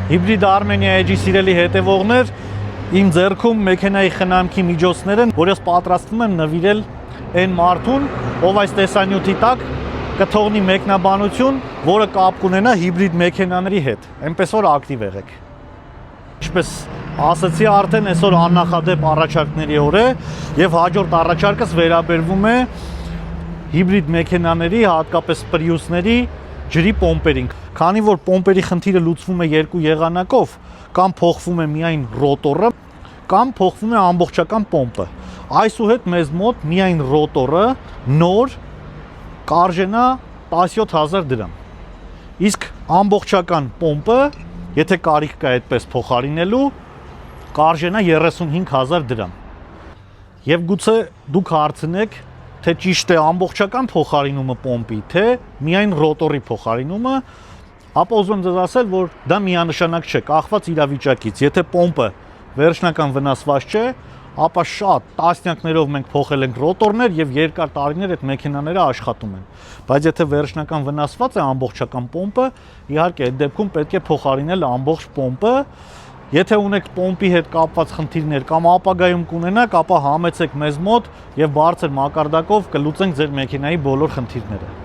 Hybrid Armenia Edge-ի սիրելի հետևողներ, իմ ձեռքում մեքենայի խնամքի միջոցներ են, որ ես պատրաստվում եմ նվիրել այն մարդուն, ով այս տեսանյութի տակ կթողնի մեկնաբանություն, որը կապ կունենա հիբրիդ մեքենաների հետ, այնպես որ ակտիվ եղեք։ Ինչպես ասացի արդեն, այսօր աննախադեպ առաջարկների օր է եւ հաջորդ առաջարկս վերաբերվում է հիբրիդ մեքենաների, հատկապես Prius-ների ջրի պոմպերին։ Քանի որ պոմպերի խնդիրը լուծվում է երկու եղանակով, կամ փոխվում է միայն ռոտորը, կամ փոխվում է ամբողջական պոմպը։ Այսուհետ մեզ մոտ միայն ռոտորը նոր կարժենա 17000 դրամ։ Իսկ ամբողջական պոմպը, եթե կարիք կա այդպես փոխարինելու, կարժենա 35000 դրամ։ Եվ գուցե դուք հարցնեք, թե ճիշտ է ամբողջական փոխարինումը պոմպի, թե միայն ռոտորի փոխարինումը, ապա ուզում եմ ձեզ ասել, որ դա միանշանակ չէ, կախված իրավիճակից։ Եթե պոմպը վերջնական վնասված չէ, ապա շատ տասնյակներով մենք փոխել ենք ռոտորներ եւ երկար տարիներ այդ մեքենաները աշխատում են։ Բայց եթե վերջնական վնասված է ամբողջական պոմպը, իհարկե այդ դեպքում պետք է փոխարինել ամբողջ պոմպը։ Եթե ունեք պոմպի հետ կապված խնդիրներ կամ ապագայում կունենաք, ապա համեցեք մեզ մոտ եւ բարձր մակարդակով կլուծենք ձեր մեքենայի բոլոր խնդիրները։